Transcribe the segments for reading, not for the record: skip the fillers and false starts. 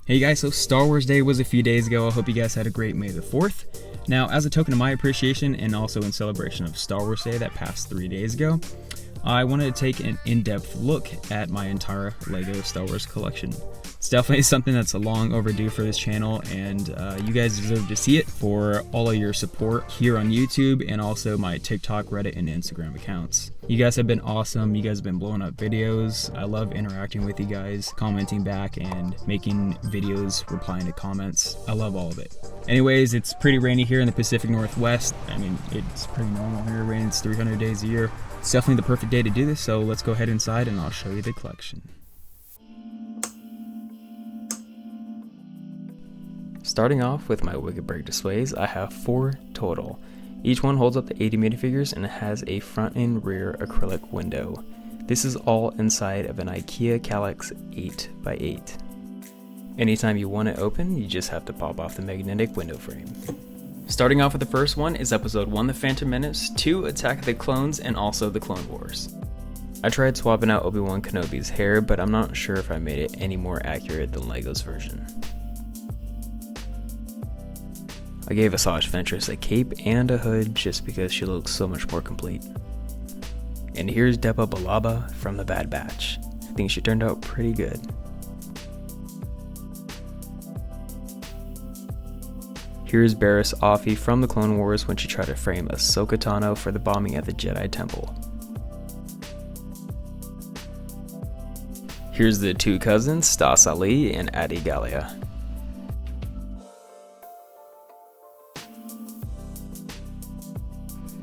Hey guys, so Star Wars Day was a few days ago. I hope you guys had a great May the 4th. Now, as a token of my appreciation and also in celebration of Star Wars Day that passed 3 days ago, I wanted to take an in-depth look at my entire LEGO Star Wars collection. It's definitely something that's long overdue for this channel, and you guys deserve to see it for all of your support here on YouTube and also my TikTok, Reddit, and Instagram accounts. You guys have been awesome. You guys have been blowing up videos. I love interacting with you guys, commenting back and making videos, replying to comments. I love all of it. Anyways, it's pretty rainy here in the Pacific Northwest. I mean, it's pretty normal here. It rains 300 days a year. It's definitely the perfect day to do this, so let's go ahead inside and I'll show you the collection. Starting off with my Wicked Break displays, I have 4 total. Each one holds up to 80 minifigures and has a front and rear acrylic window. This is all inside of an IKEA Kallax 8x8. Anytime you want it open, you just have to pop off the magnetic window frame. Starting off with the first one is Episode 1, The Phantom Menace, 2, Attack of the Clones, and also The Clone Wars. I tried swapping out Obi-Wan Kenobi's hair, but I'm not sure if I made it any more accurate than LEGO's version. I gave Asajj Ventress a cape and a hood just because she looks so much more complete. And here's Depa Billaba from the Bad Batch. I think she turned out pretty good. Here's Barriss Offee from the Clone Wars when she tried to frame Ahsoka Tano for the bombing at the Jedi Temple. Here's the 2 cousins, Stas Ali and Adi Gallia.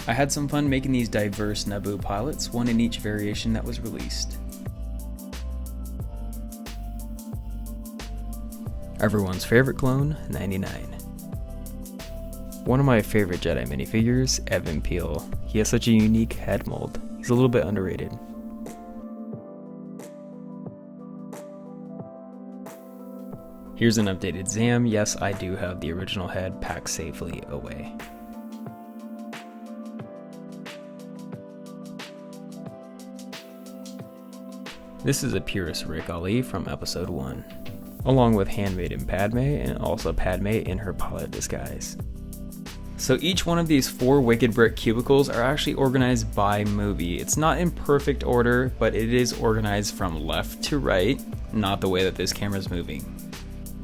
I had some fun making these diverse Naboo pilots, one in each variation that was released. Everyone's favorite clone, 99. One of my favorite Jedi minifigures, Evan Peel. He has such a unique head mold. He's a little bit underrated. Here's an updated Zam. Yes, I do have the original head packed safely away. This is a purist Rick Ali from Episode 1, along with Handmaiden Padme and also Padme in her pilot disguise. So each one of these 4 Wicked Brick cubicles are actually organized by movie. It's not in perfect order, but it is organized from left to right, not the way that this camera is moving.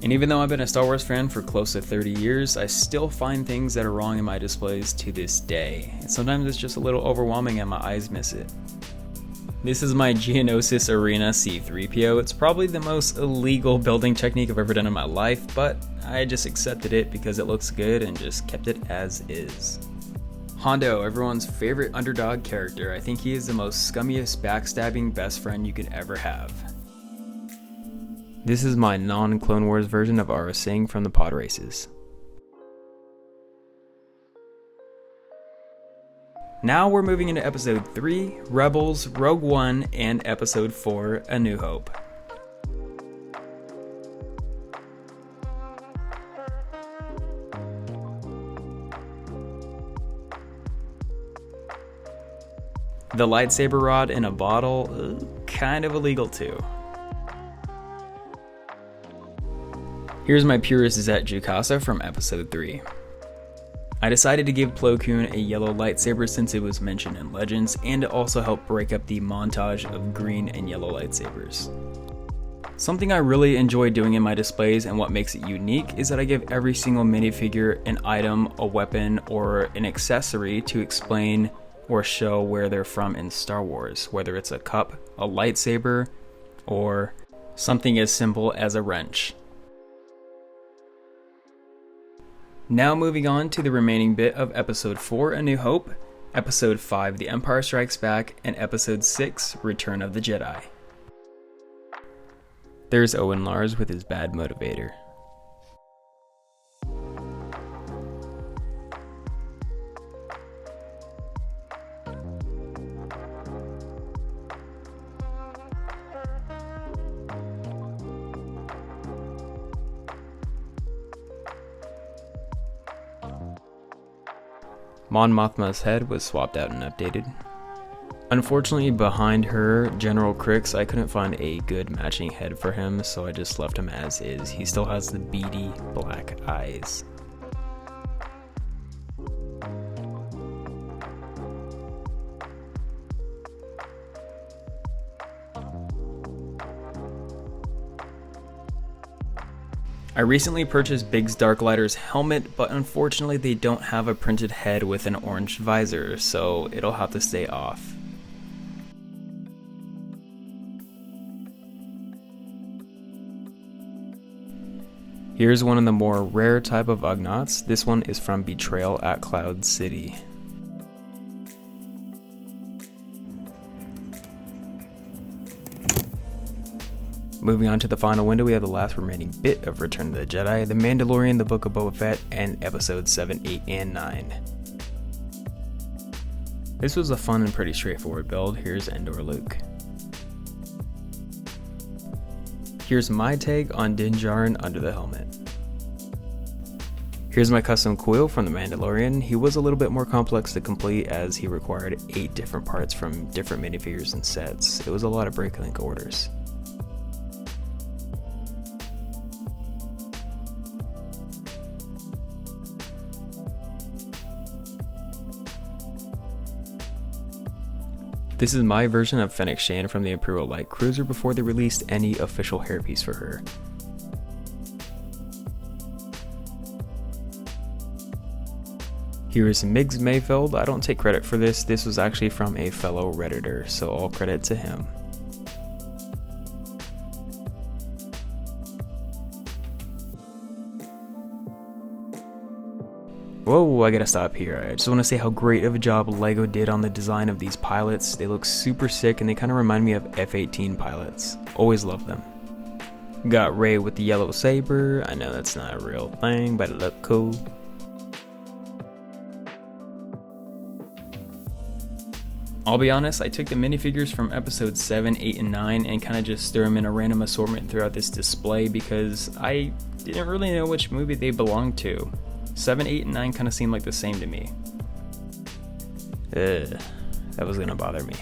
And even though I've been a Star Wars fan for close to 30 years, I still find things that are wrong in my displays to this day. And sometimes it's just a little overwhelming and my eyes miss it. This is my Geonosis Arena C-3PO. It's probably the most illegal building technique I've ever done in my life, but I just accepted it because it looks good and just kept it as is. Hondo, everyone's favorite underdog character. I think he is the most scummiest, backstabbing best friend you could ever have. This is my non-Clone Wars version of Aurra Sing from the pod races. Now we're moving into Episode 3, Rebels, Rogue One, and Episode 4, A New Hope. The lightsaber rod in a bottle, kind of illegal too. Here's my purist Zet Jukasa from Episode 3. I decided to give Plo Koon a yellow lightsaber since it was mentioned in Legends, and to also help break up the montage of green and yellow lightsabers. Something I really enjoy doing in my displays and what makes it unique is that I give every single minifigure an item, a weapon, or an accessory to explain or show where they're from in Star Wars, whether it's a cup, a lightsaber, or something as simple as a wrench. Now moving on to the remaining bit of Episode 4, A New Hope, Episode 5, The Empire Strikes Back, and Episode 6, Return of the Jedi. There's Owen Lars with his bad motivator. Mon Mothma's head was swapped out and updated. Unfortunately, behind her, General Crix, I couldn't find a good matching head for him, so I just left him as is. He still has the beady black eyes. I recently purchased Biggs Darklighter's helmet, but unfortunately they don't have a printed head with an orange visor, so it'll have to stay off. Here's one of the more rare type of Ugnaughts. This one is from Betrayal at Cloud City. Moving on to the final window, we have the last remaining bit of Return of the Jedi, The Mandalorian, The Book of Boba Fett, and Episodes 7, 8, and 9. This was a fun and pretty straightforward build. Here's Endor Luke. Here's my take on Din Djarin under the helmet. Here's my custom Quill from The Mandalorian. He was a little bit more complex to complete as he required 8 different parts from different minifigures and sets. It was a lot of break-link orders. This is my version of Fennec Shand from the Imperial Light Cruiser before they released any official hairpiece for her. Here is Miggs Mayfeld. I don't take credit for this. This was actually from a fellow Redditor, so all credit to him. Whoa, I gotta stop here. I just want to say how great of a job LEGO did on the design of these pilots. They look super sick and they kind of remind me of F-18 pilots. Always love them. Got Rey with the yellow saber. I know that's not a real thing, but it looked cool. I'll be honest, I took the minifigures from episodes 7, 8, and 9 and kind of just threw them in a random assortment throughout this display because I didn't really know which movie they belonged to. 7, 8, and 9 kind of seemed like the same to me. That was gonna bother me.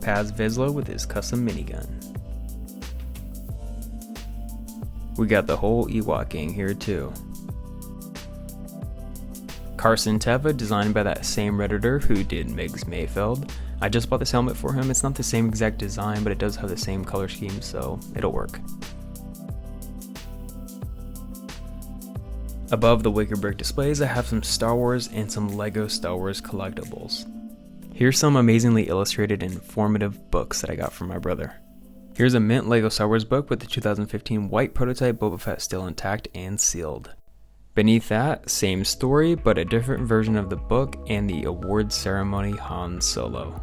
Paz Vizsla with his custom minigun. We got the whole Ewok gang here too. Carson Teva, designed by that same Redditor who did Miggs Mayfeld. I just bought this helmet for him. It's not the same exact design, but it does have the same color scheme, so it'll work. Above the wicker brick displays, I have some Star Wars and some LEGO Star Wars collectibles. Here's some amazingly illustrated and informative books that I got from my brother. Here's a mint LEGO Star Wars book with the 2015 white prototype Boba Fett still intact and sealed. Beneath that, same story, but a different version of the book and the award ceremony Han Solo.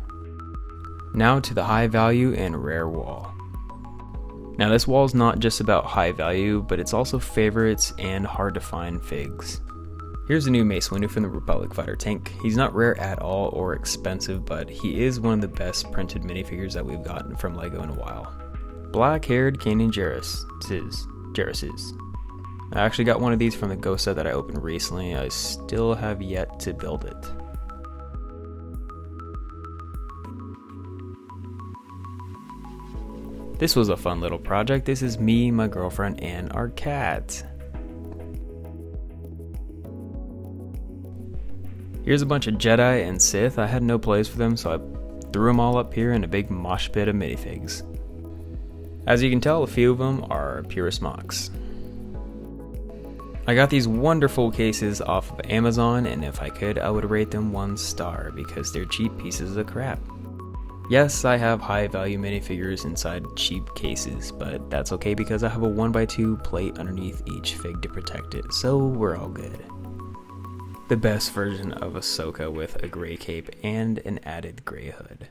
Now to the high value and rare wall. Now this wall is not just about high value, but it's also favorites and hard to find figs. Here's a new Mace Windu from the Republic Fighter tank. He's not rare at all or expensive, but he is one of the best printed minifigures that we've gotten from LEGO in a while. Black-haired Kanan Jairus. I actually got one of these from the Ghost set that I opened recently. I still have yet to build it. This was a fun little project. This is me, my girlfriend, and our cat. Here's a bunch of Jedi and Sith. I had no place for them, so I threw them all up here in a big mosh pit of minifigs. As you can tell, a few of them are purest mocks. I got these wonderful cases off of Amazon, and if I could, I would rate them 1 star because they're cheap pieces of crap. Yes, I have high value minifigures inside cheap cases, but that's okay because I have a 1x2 plate underneath each fig to protect it, so we're all good. The best version of Ahsoka with a gray cape and an added gray hood.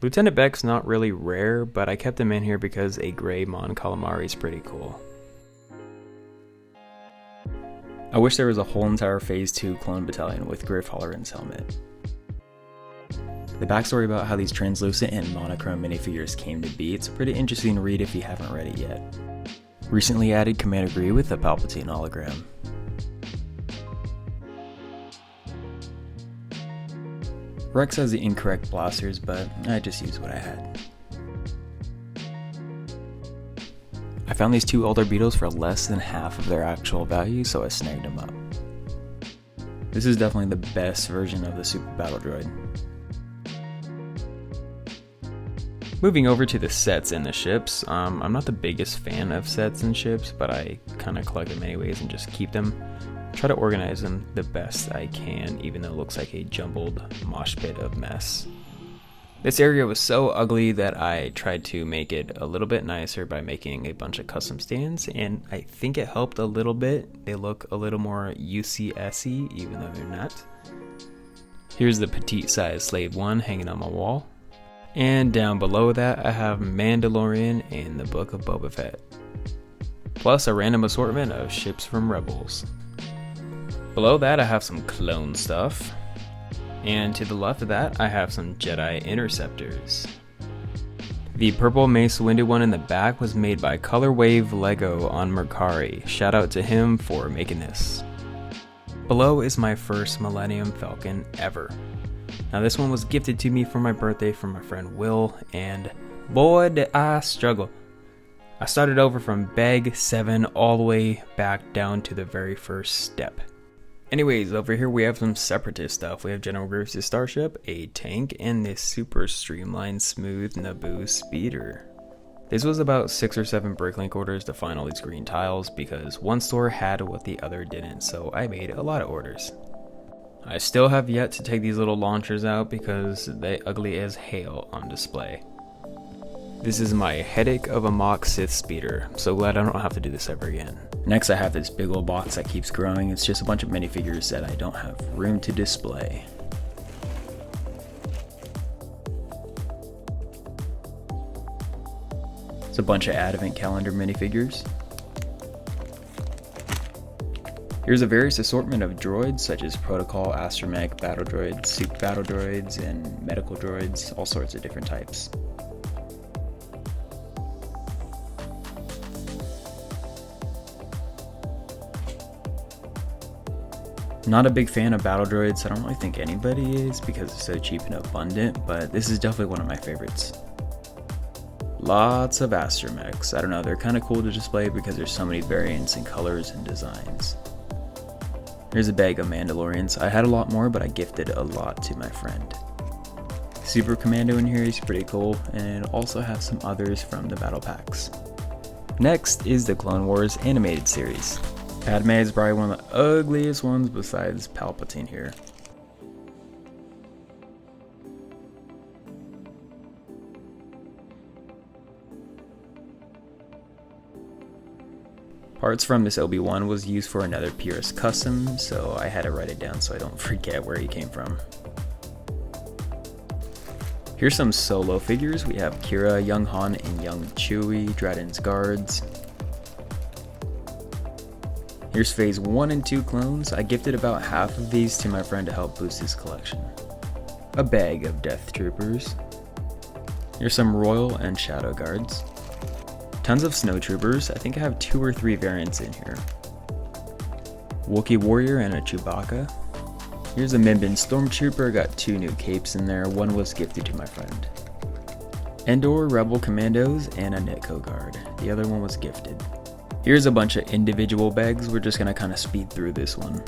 Lieutenant Beck's not really rare, but I kept him in here because a gray Mon Calamari is pretty cool. I wish there was a whole entire Phase 2 clone battalion with Griff Halloran's helmet. The backstory about how these translucent and monochrome minifigures came to be, it's a pretty interesting read if you haven't read it yet. Recently added Commander Gree with a Palpatine hologram. Rex has the incorrect blasters, but I just used what I had. I found these two elder beetles for less than half of their actual value, so I snagged them up. This is definitely the best version of the Super Battle Droid. Moving over to the sets and the ships, I'm not the biggest fan of sets and ships, but I kind of collect them anyways and just keep them. Try to organize them the best I can, even though it looks like a jumbled mosh pit of mess. This area was so ugly that I tried to make it a little bit nicer by making a bunch of custom stands, and I think it helped a little bit. They look a little more UCS-y, even though they're not. Here's the petite size Slave 1 hanging on my wall. And down below that I have Mandalorian and the Book of Boba Fett. Plus a random assortment of ships from Rebels. Below that I have some clone stuff. And to the left of that, I have some Jedi Interceptors. The purple Mace Windu one in the back was made by Color Wave Lego on Mercari. Shout out to him for making this. Below is my first Millennium Falcon ever. Now this one was gifted to me for my birthday from my friend Will, and boy did I struggle. I started over from bag 7 all the way back down to the very first step. Anyways, over here we have some Separatist stuff. We have General Grievous' starship, a tank, and this super streamlined, smooth Naboo speeder. This was about 6 or 7 Bricklink orders to find all these green tiles because one store had what the other didn't, so I made a lot of orders. I still have yet to take these little launchers out because they ugly as hell on display. This is my headache of a mock Sith speeder. So glad I don't have to do this ever again. Next I have this big old box that keeps growing. It's just a bunch of minifigures that I don't have room to display. It's a bunch of Advent calendar minifigures. Here's a various assortment of droids such as Protocol, Astromech, Battle Droids, Soup Battle Droids, and Medical Droids, all sorts of different types. Not a big fan of Battle Droids. I don't really think anybody is because it's so cheap and abundant, but this is definitely one of my favorites. Lots of Astromechs. I don't know, they're kind of cool to display because there's so many variants in colors and designs. Here's a bag of Mandalorians. I had a lot more, but I gifted a lot to my friend. Super Commando in here is pretty cool, and also have some others from the battle packs. Next is the Clone Wars animated series. Padme is probably one of the ugliest ones besides Palpatine here. Parts from this Obi-Wan was used for another Purist custom, so I had to write it down so I don't forget where he came from. Here's some solo figures. We have Kira, Young Han, and Young Chewie, Dryden's guards. Here's phase 1 and 2 clones. I gifted about half of these to my friend to help boost his collection. A bag of Death Troopers. Here's some Royal and Shadow Guards. Tons of Snow Troopers. I think I have 2 or 3 variants in here. Wookiee Warrior and a Chewbacca. Here's a Minbin Stormtrooper. Got 2 new capes in there. One was gifted to my friend. Endor Rebel Commandos and a Nitko Guard. The other one was gifted. Here's a bunch of individual bags. We're just gonna kind of speed through this one.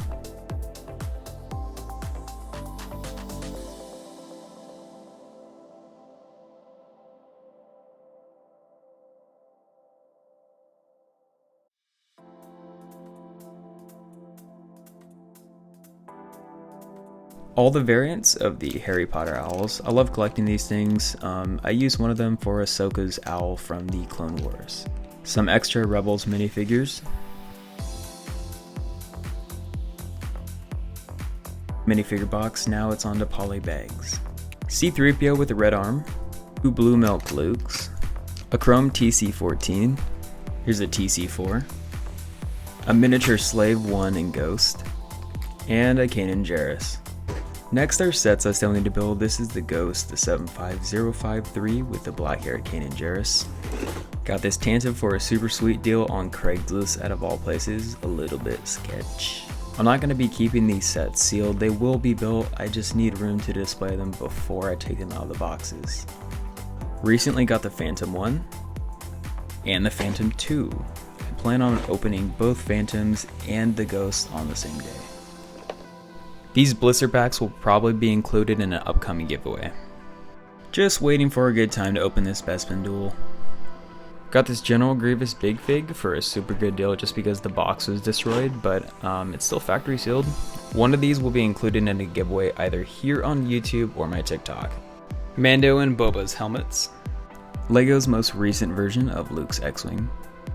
All the variants of the Harry Potter owls. I love collecting these things. I use one of them for Ahsoka's owl from the Clone Wars. Some extra Rebels minifigures. Minifigure box, now it's on to poly bags. C-3PO with a red arm. 2 blue milk Lukes. A chrome TC-14. Here's a TC-4. A miniature Slave 1 in Ghost. And a Kanan Jairus. Next are sets I still need to build. This is the Ghost, the 75053 with the black hair Kanan Jairus. Got this Tantive for a super sweet deal on Craigslist out of all places, a little bit sketch. I'm not going to be keeping these sets sealed. They will be built, I just need room to display them before I take them out of the boxes. Recently got the Phantom 1 and the Phantom 2. I plan on opening both Phantoms and the Ghost on the same day. These blister packs will probably be included in an upcoming giveaway. Just waiting for a good time to open this Bespin duel. Got this General Grievous Big Fig for a super good deal just because the box was destroyed, but it's still factory sealed. One of these will be included in a giveaway either here on YouTube or my TikTok. Mando and Boba's helmets. LEGO's most recent version of Luke's X-Wing.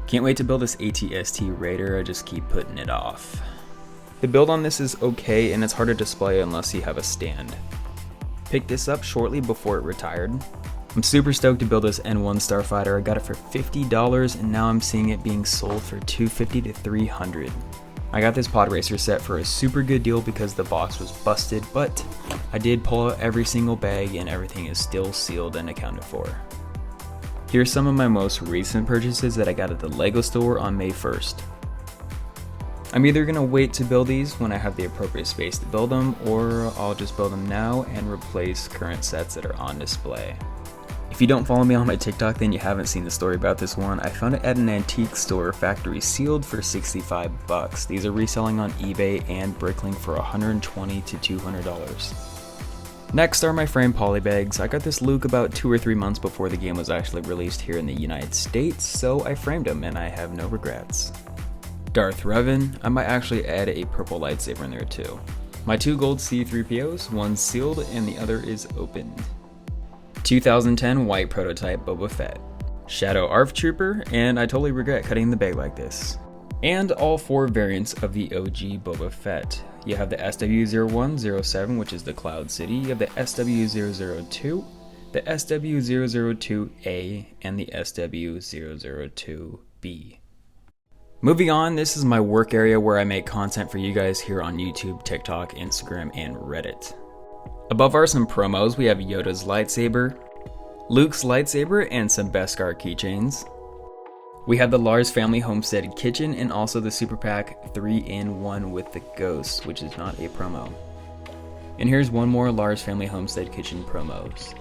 Can't wait to build this AT-ST Raider, I just keep putting it off. The build on this is okay and it's hard to display unless you have a stand. Picked this up shortly before it retired. I'm super stoked to build this N1 Starfighter. I got it for $50 and now I'm seeing it being sold for $250 to $300. I got this pod racer set for a super good deal because the box was busted, but I did pull out every single bag and everything is still sealed and accounted for. Here's some of my most recent purchases that I got at the LEGO store on May 1st. I'm either going to wait to build these when I have the appropriate space to build them, or I'll just build them now and replace current sets that are on display. If you don't follow me on my TikTok, then you haven't seen the story about this one. I found it at an antique store, factory sealed, for 65 bucks. These are reselling on eBay and Bricklink for $120 to $200. Next are my framed poly bags. I got this Luke about 2 or 3 months before the game was actually released here in the United States, so I framed him and I have no regrets. Darth Revan, I might actually add a purple lightsaber in there too. My 2 gold C-3POs, one's sealed and the other is opened. 2010 white prototype Boba Fett. Shadow ARF Trooper, and I totally regret cutting the bag like this. And all 4 variants of the OG Boba Fett. You have the SW0107, which is the Cloud City, you have the SW002, the SW002A, and the SW002B. Moving on, this is my work area where I make content for you guys here on YouTube, TikTok, Instagram, and Reddit. Above are some promos. We have Yoda's lightsaber, Luke's lightsaber, and some Beskar keychains. We have the Lars Family Homestead Kitchen and also the Super Pack 3-in-1 with the Ghost, which is not a promo. And here's one more Lars Family Homestead Kitchen promos.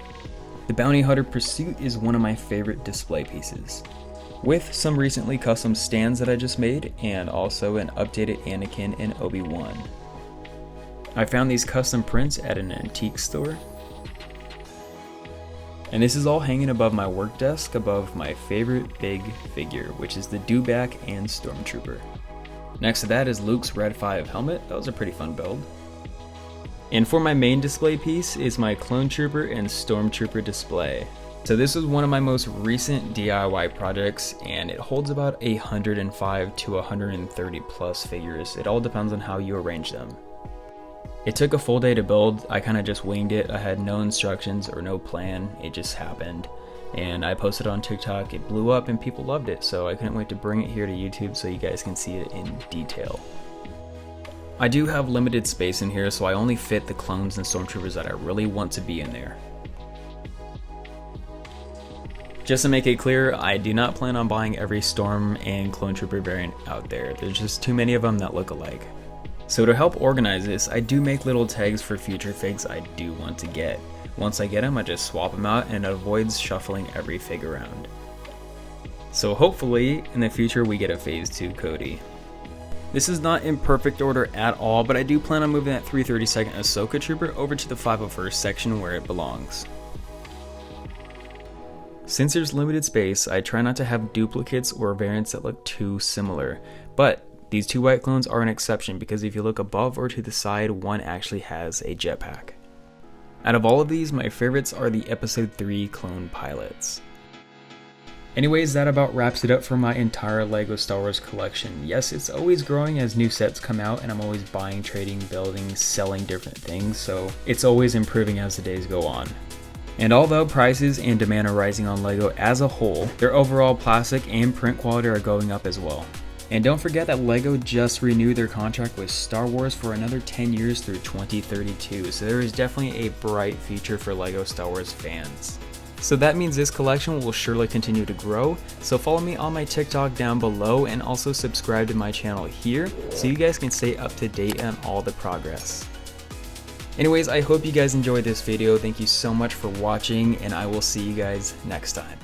The Bounty Hunter Pursuit is one of my favorite display pieces, with some recently custom stands that I just made and also an updated Anakin and Obi-Wan. I found these custom prints at an antique store. And this is all hanging above my work desk above my favorite big figure, which is the Dewback and Stormtrooper. Next to that is Luke's Red 5 helmet. That was a pretty fun build. And for my main display piece is my Clone Trooper and Stormtrooper display. So this was one of my most recent DIY projects and it holds about 105 to 130 plus figures. It all depends on how you arrange them. It took a full day to build. I kind of just winged it. I had no instructions or no plan. It just happened. And I posted on TikTok. It blew up and people loved it. So I couldn't wait to bring it here to YouTube so you guys can see it in detail. I do have limited space in here, so I only fit the clones and stormtroopers that I really want to be in there. Just to make it clear, I do not plan on buying every Storm and Clone Trooper variant out there. There's just too many of them that look alike. So to help organize this, I do make little tags for future figs I do want to get. Once I get them, I just swap them out and it avoids shuffling every fig around. So hopefully, in the future we get a Phase 2 Cody. This is not in perfect order at all, but I do plan on moving that 332nd Ahsoka Trooper over to the 501st section where it belongs. Since there's limited space, I try not to have duplicates or variants that look too similar, but these 2 white clones are an exception because if you look above or to the side, one actually has a jetpack. Out of all of these, my favorites are the Episode 3 clone pilots. Anyways, that about wraps it up for my entire LEGO Star Wars collection. Yes, it's always growing as new sets come out and I'm always buying, trading, building, selling different things, so it's always improving as the days go on. And although prices and demand are rising on LEGO as a whole, their overall plastic and print quality are going up as well. And don't forget that LEGO just renewed their contract with Star Wars for another 10 years through 2032, so there is definitely a bright future for LEGO Star Wars fans. So that means this collection will surely continue to grow, so follow me on my TikTok down below and also subscribe to my channel here so you guys can stay up to date on all the progress. Anyways, I hope you guys enjoyed this video. Thank you so much for watching, and I will see you guys next time.